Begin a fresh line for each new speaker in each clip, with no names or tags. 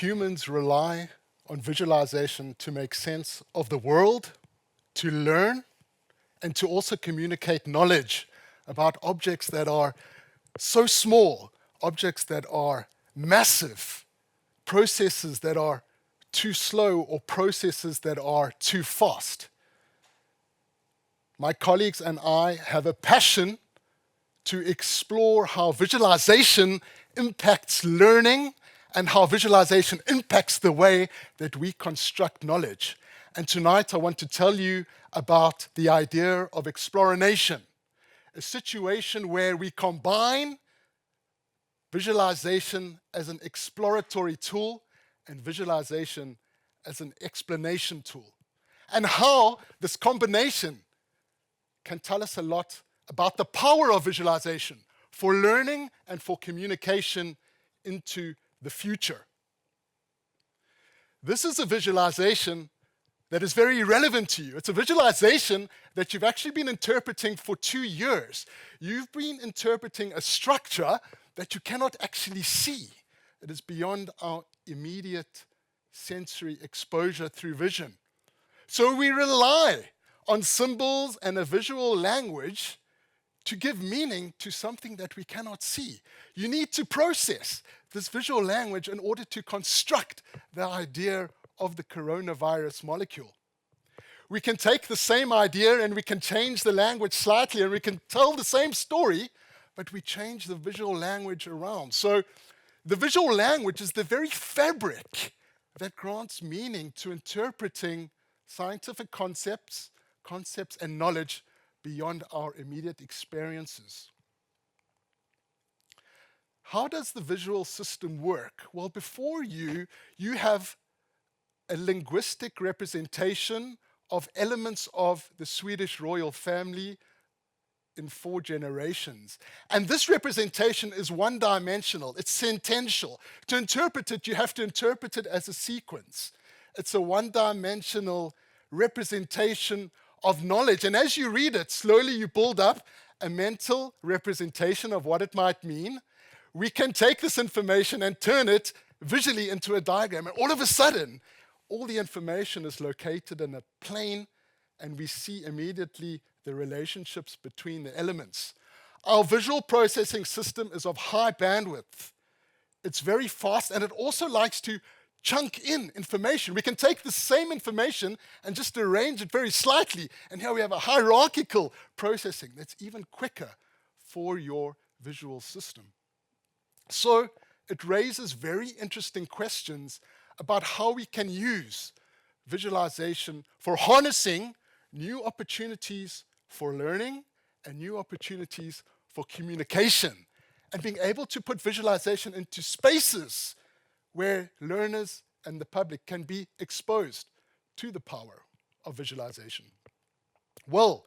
Humans rely on visualization to make sense of the world, to learn, and to also communicate knowledge about objects that are so small, objects that are massive, processes that are too slow, or processes that are too fast. My colleagues and I have a passion to explore how visualization impacts learning and how visualization impacts the way that we construct knowledge. And tonight I want to tell you about the idea of exploranation, a situation where we combine visualization as an exploratory tool and visualization as an explanation tool, and how this combination can tell us a lot about the power of visualization for learning and for communication into the future. This is a visualization that is very relevant to you. It's a visualization that you've actually been interpreting for 2 years. You've been interpreting a structure that you cannot actually see. It is beyond our immediate sensory exposure through vision. So we rely on symbols and a visual language to give meaning to something that we cannot see. You need to process this visual language in order to construct the idea of the coronavirus molecule. We can take the same idea and we can change the language slightly, and we can tell the same story, but we change the visual language around. So the visual language is the very fabric that grants meaning to interpreting scientific concepts and knowledge beyond our immediate experiences. How does the visual system work? Well, before you have a linguistic representation of elements of the Swedish royal family in 4 generations. And this representation is one-dimensional, it's sentential. To interpret it, you have to interpret it as a sequence. It's a one-dimensional representation of knowledge. And as you read it, slowly you build up a mental representation of what it might mean. We can take this information and turn it visually into a diagram. And all of a sudden, all the information is located in a plane, and we see immediately the relationships between the elements. Our visual processing system is of high bandwidth. It's very fast, and it also likes to chunk in information. We can take the same information and just arrange it very slightly, and here we have a hierarchical processing that's even quicker for your visual system. So it raises very interesting questions about how we can use visualization for harnessing new opportunities for learning and new opportunities for communication, and being able to put visualization into spaces where learners and the public can be exposed to the power of visualization. Well,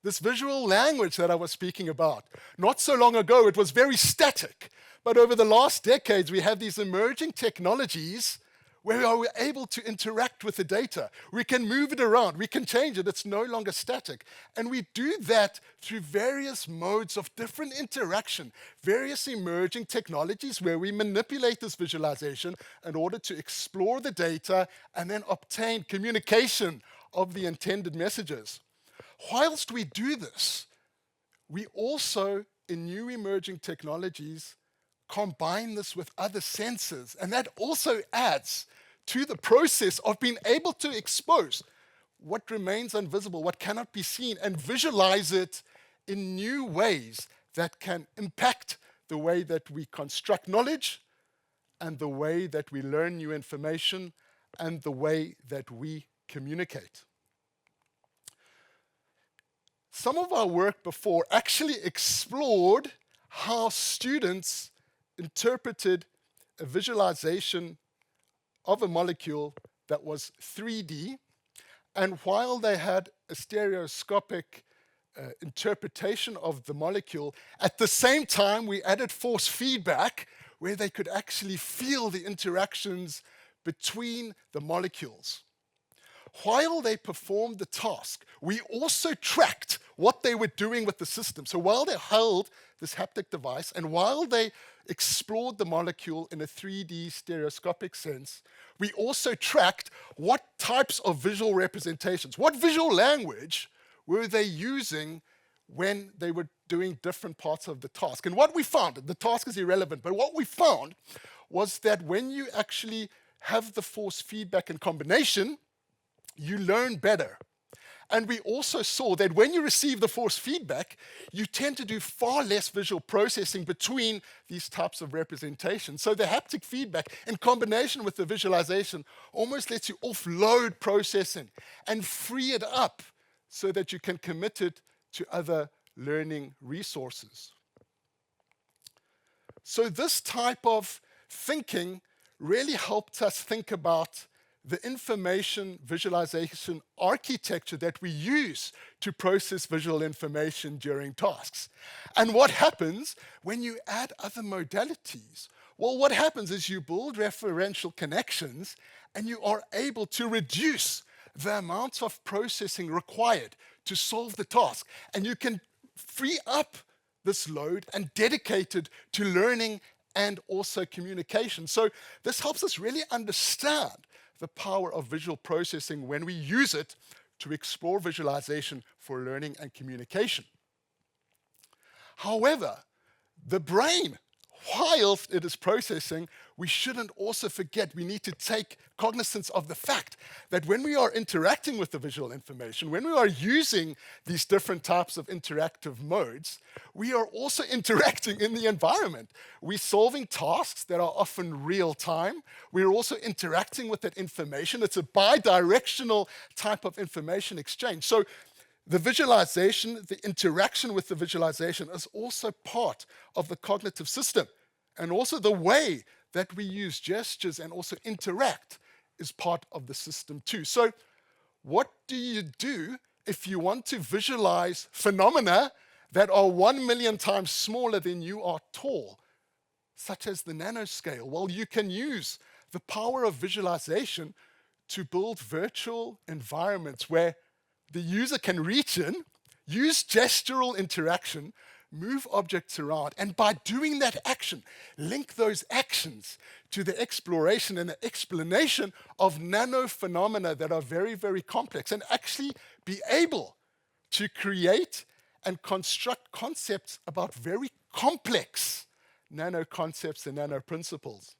this visual language that I was speaking about, not so long ago, it was very static. But over the last decades, we have these emerging technologies where we are able to interact with the data. We can move it around, we can change it, it's no longer static. And we do that through various modes of different interaction, various emerging technologies where we manipulate this visualization in order to explore the data and then obtain communication of the intended messages. Whilst we do this, we also, in new emerging technologies, combine this with other senses, and that also adds to the process of being able to expose what remains invisible, what cannot be seen, and visualize it in new ways that can impact the way that we construct knowledge and the way that we learn new information and the way that we communicate. Some of our work before actually explored how students interpreted a visualization of a molecule that was 3D, and while they had a stereoscopic interpretation of the molecule, at the same time we added force feedback where they could actually feel the interactions between the molecules. While they performed the task, we also tracked what they were doing with the system. So while they held this haptic device, and while they explored the molecule in a 3D stereoscopic sense, we also tracked what types of visual representations, what visual language were they using when they were doing different parts of the task. And what we found, the task is irrelevant, but what we found was that when you actually have the force feedback in combination, you learn better. And we also saw that when you receive the force feedback, you tend to do far less visual processing between these types of representations. So the haptic feedback in combination with the visualization almost lets you offload processing and free it up so that you can commit it to other learning resources. So this type of thinking really helped us think about the information visualization architecture that we use to process visual information during tasks. And what happens when you add other modalities? Well, what happens is you build referential connections and you are able to reduce the amount of processing required to solve the task. And you can free up this load and dedicate it to learning and also communication. So this helps us really understand the power of visual processing when we use it to explore visualization for learning and communication. However, the brain, whilst it is processing, we shouldn't also forget we need to take cognizance of the fact that when we are interacting with the visual information, when we are using these different types of interactive modes, we are also interacting in the environment. We're solving tasks that are often real time. We're also interacting with that information. It's a bi-directional type of information exchange. So the visualization, the interaction with the visualization is also part of the cognitive system. And also the way that we use gestures and also interact is part of the system too. So what do you do if you want to visualize phenomena that are 1 million times smaller than you are tall, such as the nanoscale? Well, you can use the power of visualization to build virtual environments where the user can reach in, use gestural interaction, move objects around, and by doing that action, link those actions to the exploration and the explanation of nano phenomena that are very, very complex, and actually be able to create and construct concepts about very complex nano concepts and nano principles.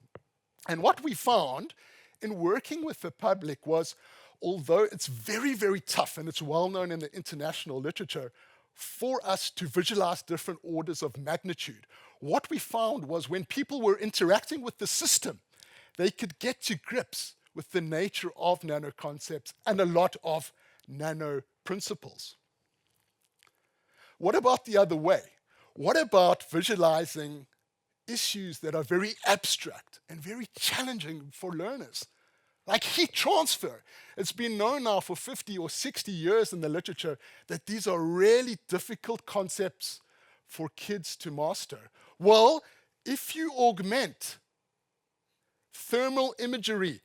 And what we found in working with the public was, although it's very, very tough, and it's well known in the international literature, for us to visualize different orders of magnitude, what we found was when people were interacting with the system, they could get to grips with the nature of nano concepts and a lot of nano principles. What about the other way? What about visualizing issues that are very abstract and very challenging for learners? Like heat transfer. It's been known now for 50 or 60 years in the literature that these are really difficult concepts for kids to master. Well, if you augment thermal imagery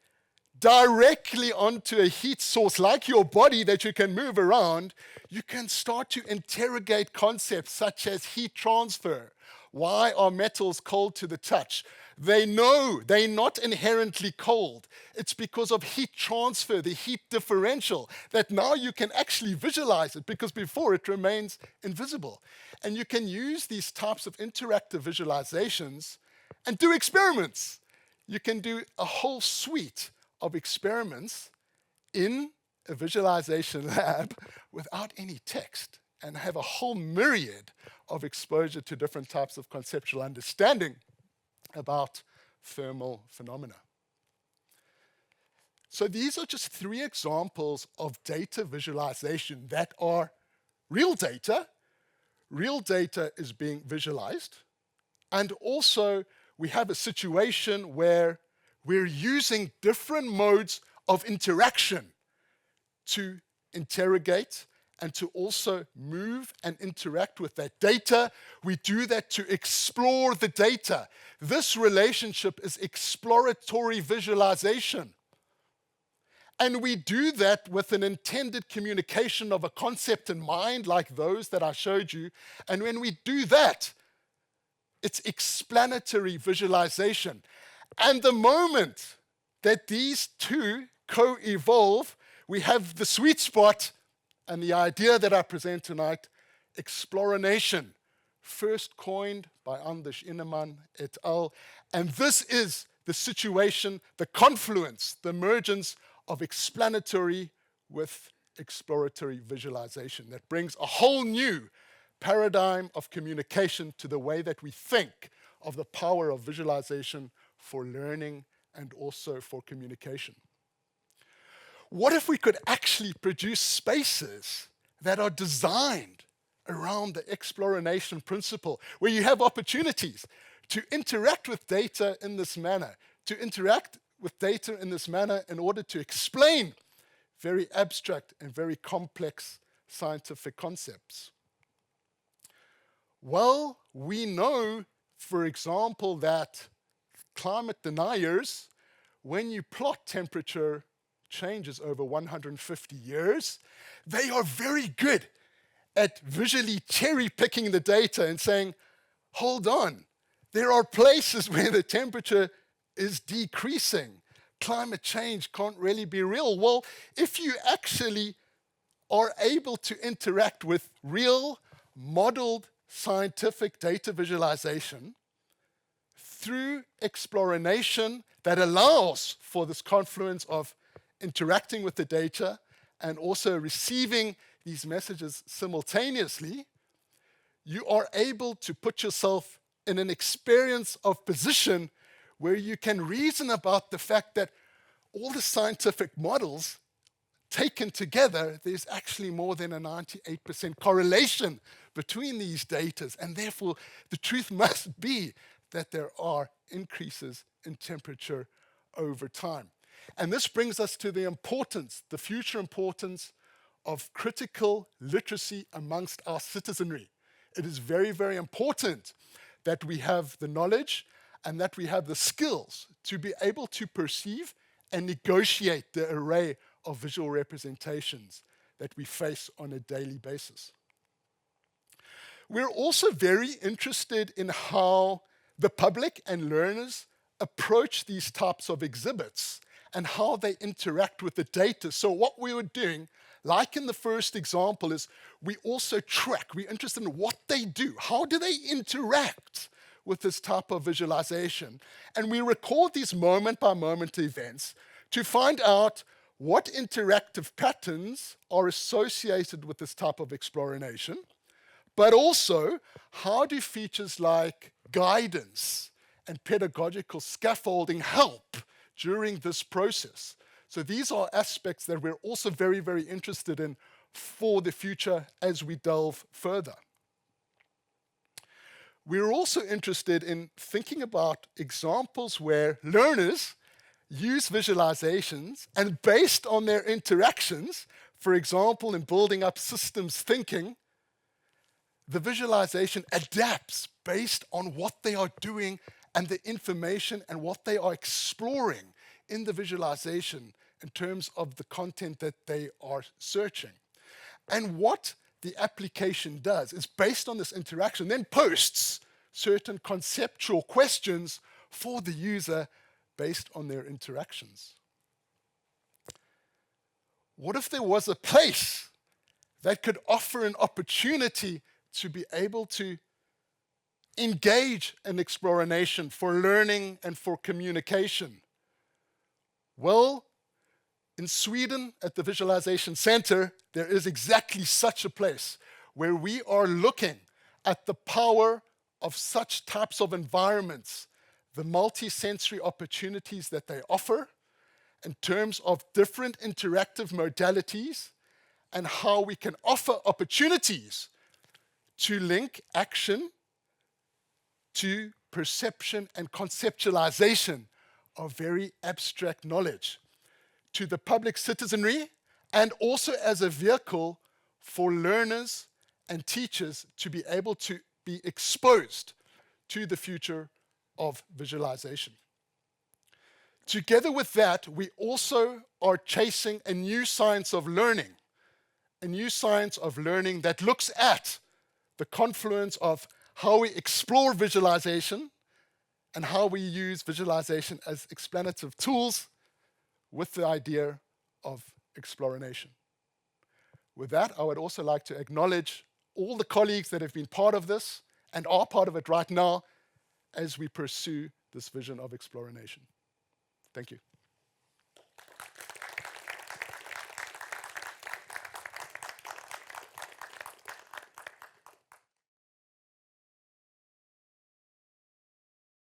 directly onto a heat source like your body that you can move around, you can start to interrogate concepts such as heat transfer. Why are metals cold to the touch? They know they're not inherently cold. It's because of heat transfer, the heat differential, that now you can actually visualize it, because before it remains invisible. And you can use these types of interactive visualizations and do experiments. You can do a whole suite of experiments in a visualization lab without any text and have a whole myriad of exposure to different types of conceptual understanding about thermal phenomena. So these are just 3 examples of data visualization that are real data. Real data is being visualized. And also we have a situation where we're using different modes of interaction to interrogate and to also move and interact with that data. We do that to explore the data. This relationship is exploratory visualization. And we do that with an intended communication of a concept in mind, like those that I showed you. And when we do that, it's explanatory visualization. And the moment that these two co-evolve, we have the sweet spot and the idea that I present tonight, exploranation, first coined by Anders Innemann et al. And this is the situation, the confluence, the emergence of explanatory with exploratory visualization that brings a whole new paradigm of communication to the way that we think of the power of visualization for learning and also for communication. What if we could actually produce spaces that are designed around the exploranation principle, where you have opportunities to interact with data in this manner, in order to explain very abstract and very complex scientific concepts? Well, we know, for example, that climate deniers, when you plot temperature changes over 150 years, they are very good at visually cherry-picking the data and saying, hold on, there are places where the temperature is decreasing. Climate change can't really be real. Well, if you actually are able to interact with real, modeled scientific data visualization through exploranation that allows for this confluence of interacting with the data and also receiving these messages simultaneously, you are able to put yourself in an experience of position where you can reason about the fact that all the scientific models taken together, there's actually more than a 98% correlation between these data, and therefore the truth must be that there are increases in temperature over time. And this brings us to the future importance of critical literacy amongst our citizenry. It is very, very important that we have the knowledge and that we have the skills to be able to perceive and negotiate the array of visual representations that we face on a daily basis. We're also very interested in how the public and learners approach these types of exhibits and how they interact with the data. So what we were doing, like in the first example, is we also track. We're interested in what they do. How do they interact with this type of visualization? And we record these moment-by-moment events to find out what interactive patterns are associated with this type of exploration, but also how do features like guidance and pedagogical scaffolding help during this process. So these are aspects that we're also very, very interested in for the future as we delve further. We're also interested in thinking about examples where learners use visualizations and based on their interactions, for example, in building up systems thinking, the visualization adapts based on what they are doing and the information and what they are exploring in the visualization in terms of the content that they are searching. And what the application does is based on this interaction, then posts certain conceptual questions for the user based on their interactions. What if there was a place that could offer an opportunity to be able to engage in exploranation for learning and for communication? Well, in Sweden, at the Visualization Center, there is exactly such a place where we are looking at the power of such types of environments, the multi-sensory opportunities that they offer in terms of different interactive modalities and how we can offer opportunities to link action to perception and conceptualization of very abstract knowledge to the public citizenry, and also as a vehicle for learners and teachers to be able to be exposed to the future of visualization. Together with that, we also are chasing a new science of learning that looks at the confluence of how we explore visualization, and how we use visualization as explanative tools with the idea of exploration. With that, I would also like to acknowledge all the colleagues that have been part of this and are part of it right now as we pursue this vision of exploration. Thank you.